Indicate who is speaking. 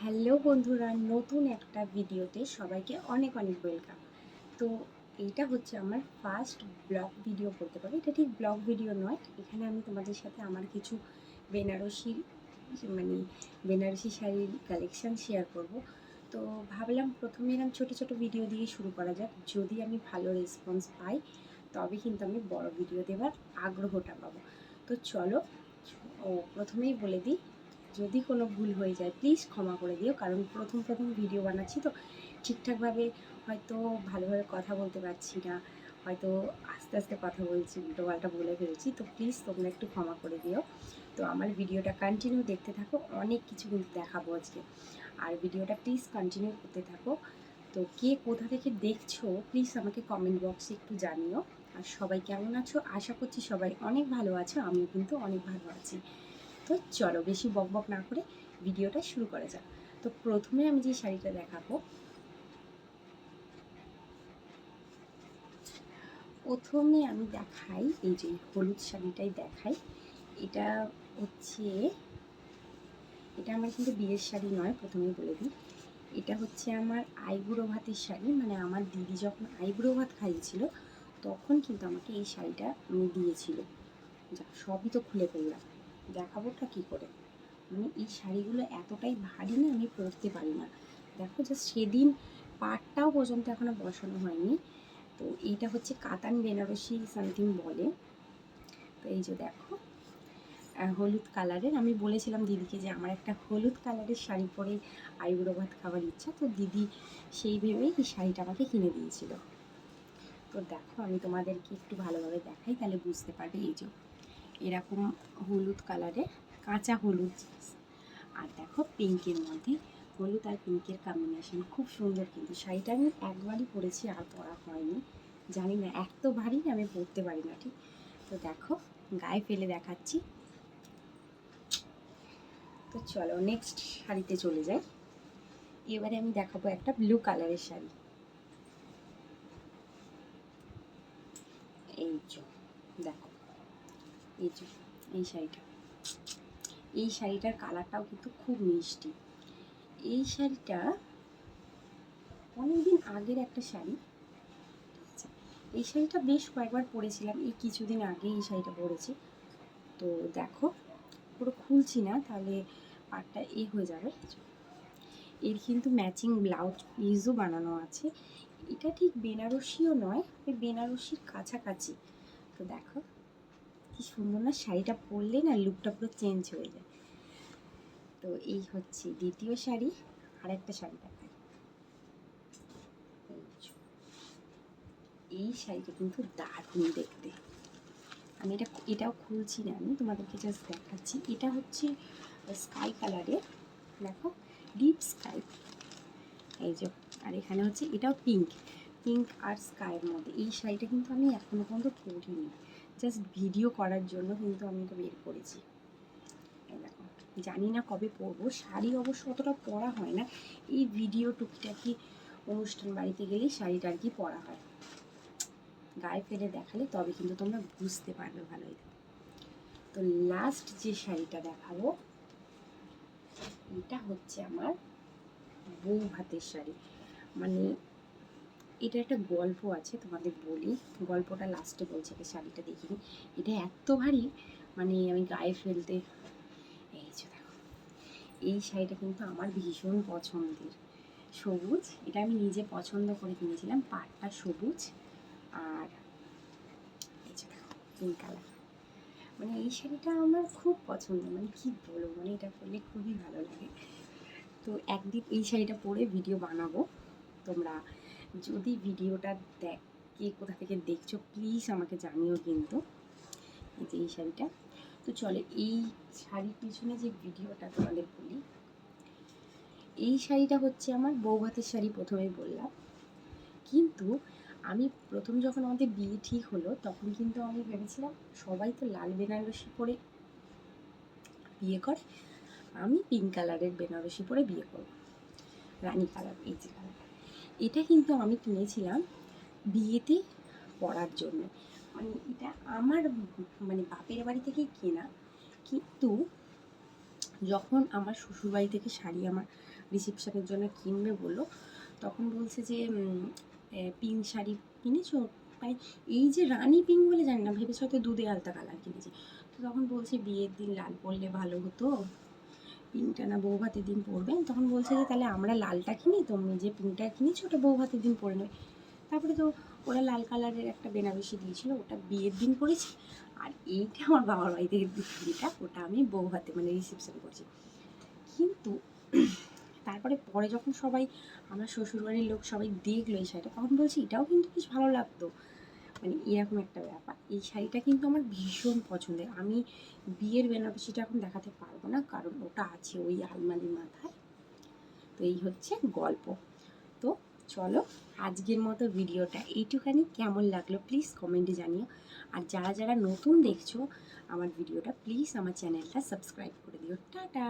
Speaker 1: Hello বন্ধুরা, নতুন একটা ভিডিওতে সবাইকে অনেক অনেক ওয়েলকাম। তো এইটা হচ্ছে আমার ফার্স্ট ব্লগ ভিডিও বলতে পারো। এটা ঠিক ব্লগ ভিডিও নয়, এখানে আমি তোমাদের সাথে আমার কিছু বেনারসি মানে বেনারসি শাড়ির কালেকশান শেয়ার করব। তো ভাবলাম প্রথমে এরকম ছোটো ছোটো ভিডিও দিয়ে শুরু করা যাক। যদি আমি ভালো রেসপন্স পাই তবে কিন্তু আমি বড় ভিডিও দেওয়ার আগ্রহটা পাবো। তো চলো, প্রথমেই বলে দিই, যদি কোনো ভুল হয়ে যায় প্লিজ ক্ষমা করে দিও, কারণ প্রথম ভিডিও বানাচ্ছি তো ঠিকঠাকভাবে হয়তো ভালোভাবে কথা বলতে পারছি না, হয়তো আস্তে আস্তে কথা বলছি, উল্টোপাল্টা বলে ফেলছি, তো প্লিজ তোমরা একটু ক্ষমা করে দিও। তো আমার ভিডিওটা কন্টিনিউ দেখতে থাকো, অনেক কিছু কিন্তু দেখাবো আজকে, আর ভিডিওটা প্লিজ কন্টিনিউ করতে থাকো। তো কে কোথা থেকে দেখছো প্লিজ আমাকে কমেন্ট বক্সে একটু জানিও। আর সবাই কেমন আছো, আশা করছি সবাই অনেক ভালো আছো, আমিও কিন্তু অনেক ভালো আছি। তো চলো বেশি বকবক না করে ভিডিওটা শুরু করা যাক। তো প্রথমে আমি যে শাড়িটা দেখাবো, প্রথমে আমি দেখাই এই যে হলুদ শাড়িটাই দেখাই। এটা হচ্ছে, এটা আমার কিন্তু বিয়ের শাড়ি নয়, প্রথমেই বলে দিই। এটা হচ্ছে আমার আইবুড়ো ভাতের শাড়ি, মানে আমার দিদি যখন আইবুড়ো ভাত খাইয়েছিল তখন কিন্তু আমাকে এই শাড়িটা দিয়েছিল। যা সবই তো খুলে ফেললাম, দেখাবোটা কী করে। মানে এই শাড়িগুলো এতটাই ভারী না, আমি পরতে পারি না। দেখো জাস্ট সেদিন পাটটাও পর্যন্ত এখনও বসানো হয়নি। তো এইটা হচ্ছে কাতান বেনারসি সামথিং বলে। তো এই যে দেখো হলুদ কালারের, আমি বলেছিলাম দিদিকে যে আমার একটা হলুদ কালারের শাড়ি পরে আইবুড়ো ভাত খাওয়ার ইচ্ছা, তো দিদি সেই ভেবেই এই শাড়িটা আমাকে কিনে দিয়েছিল। তো দেখো আমি তোমাদেরকে একটু ভালোভাবে দেখাই, তাহলে বুঝতে পারবে। এই যে এরকম হলুদ কালারের, কাঁচা হলুদ, আর দেখো পিঙ্কের মধ্যে হলুদ আর পিঙ্কের কম্বিনেশন, খুব সুন্দর। কিন্তু শাড়িটা আমি একবারই পরেছি, আর পরা হয়নি, জানি না এত ভারী আমি পরতে পারি না ঠিক। তো দেখো গায়ে ফেলে দেখাচ্ছি। তো চলো নেক্সট শাড়িতে চলে যাই। এবারে আমি দেখাবো একটা ব্লু কালারের শাড়ি। এই যে দেখো, এই যে এই শাড়িটা, এই শাড়িটার কালারটাও কিন্তু খুব মিষ্টি। এই শাড়িটা অনেকদিন আগের একটা শাড়ি, আচ্ছা এই শাড়িটা বেশ কয়েকবার পরেছিলাম, এই কিছুদিন আগে এই শাড়িটা পরেছি। তো দেখো পুরো খুলছি না, তাহলে পাটটা হয়ে যাবে। এর কিন্তু ম্যাচিং ব্লাউজ পিসও বানানো আছে। এটা ঠিক বেনারসিও নয়, ওই বেনারসির কাছাকাছি। তো দেখো কি সুন্দর না, শাড়িটা পরলে না লুকটা পুরো চেঞ্জ হয়ে যায়। তো এই হচ্ছে দ্বিতীয় শাড়ি। আর একটা শাড়ি দেখাই, এই শাড়িটা কিন্তু দারুণ দেখতে। আমি এটাও খুলছি না, আমি তোমাদেরকে জাস্ট দেখাচ্ছি। এটা হচ্ছে স্কাই কালারের, দেখো ডিপ স্কাই, এই যে। আর এখানে হচ্ছে এটাও পিঙ্ক, পিঙ্ক আর স্কাইয়ের মধ্যে। এই শাড়িটা কিন্তু আমি এখনও পর্যন্ত পরিনি, জাস্ট ভিডিও করার জন্য কিন্তু আমি এটা বের করেছি। এই দেখো, জানি না কবে পরবো। শাড়ি অবশ্য অতটা পরা হয় না, এই ভিডিও টুকিটাকি অনুষ্ঠান বাড়িতে গেলেই শাড়িটা আর কি পরা হয়। গায়ে ফেলে দেখালে তবে কিন্তু তোমরা বুঝতে পারবে ভালোই। তো লাস্ট যে শাড়িটা দেখাবো, এটা হচ্ছে আমার বউ ভাতের শাড়ি। মানে এটা একটা গল্প আছে, তোমাদের বলি, গল্পটা লাস্টে বলছে। এই শাড়িটা দেখিনি, এটা এত ভারী মানে আমি গায়ে ফেলতে, এই যে দেখো এই শাড়িটা কিন্তু আমার ভীষণ পছন্দের, সবুজ। এটা আমি নিজে পছন্দ করে কিনেছিলাম, পাটটা সবুজ আর এই যে দেখো পিঙ্ক কালার। মানে এই শাড়িটা আমার খুব পছন্দ, মানে কি বলবো, মানে এটা পরলে খুবই ভালো লাগে। তো একদিন এই শাড়িটা পরে ভিডিও বানাবো। তোমরা যদি ভিডিওটা কে কোথা থেকে দেখছো প্লিজ আমাকে জানিও কিন্তু। এই যে এই শাড়িটা। তো চলে এই শাড়ির পিছনে যে ভিডিওটা তোমাদের বলি, এই শাড়িটা হচ্ছে আমার বউ ভাতের শাড়ি, প্রথমেই বললাম। কিন্তু আমি প্রথম যখন আমাদের বিয়ে ঠিক হলো তখন কিন্তু আমি ভেবেছিলাম সবাই তো লাল বেনারসি পরে বিয়ে করে, আমি পিঙ্ক কালারের বেনারসি পরে বিয়ে করব, রানী কালার, এই যে কালার। এটা কিন্তু আমি কিনেছিলাম বিয়েতে পরার জন্য, মানে এটা আমার মানে বাপের বাড়ি থেকেই কেনা। কিন্তু যখন আমার শ্বশুরবাড়ি থেকে শাড়ি আমার রিসেপশনের জন্য কিনবে বললো, তখন বলছে যে পিঙ্ক শাড়ি কিনেছো, মানে এই যে রানী পিঙ্ক বলে জানি না, ভেবেছে হয়তো দুধে আলতা কালার কিনেছি। তো তখন বলছে বিয়ের দিন লাল পরলে ভালো হতো, পিঙ্কটা না বউ ভাতের দিন পরবেন। তখন বলছে যে তাহলে আমরা লালটা কিনি, তুমি যে পিঙ্কটা কিনেছো ওটা বউ ভাতের দিন পরে নেবে। তারপরে তো ওরা লাল কালারের একটা বেনারসি দিয়েছিল, ওটা বিয়ের দিন পরেছি। আর এইটা আমার বাবার বাড়ি থেকে যেটা, ওটা আমি বউ ভাতে মানে রিসেপশন করছি। কিন্তু তারপরে পরে যখন সবাই আমার শ্বশুরবাড়ির লোক সবাই দেখলো এই শাড়িটা, তখন বলছি এটাও কিন্তু বেশ ভালো লাগতো, মানে এরকম একটা ব্যাপার। এই শাড়িটা কিন্তু আমার ভীষণ পছন্দের। আমি বিয়ের বেনারসিটা এখন দেখাতে পারবো না, কারণ ওটা আছে ওই আলমারির মাথায়। তো এই হচ্ছে গল্প। তো চলো, আজকের মতো ভিডিওটা এইটুখানি। কেমন লাগলো প্লিজ কমেন্টে জানিও। আর যারা যারা নতুন দেখছো আমার ভিডিওটা, প্লিজ আমার চ্যানেলটা সাবস্ক্রাইব করে দিও। টাটা।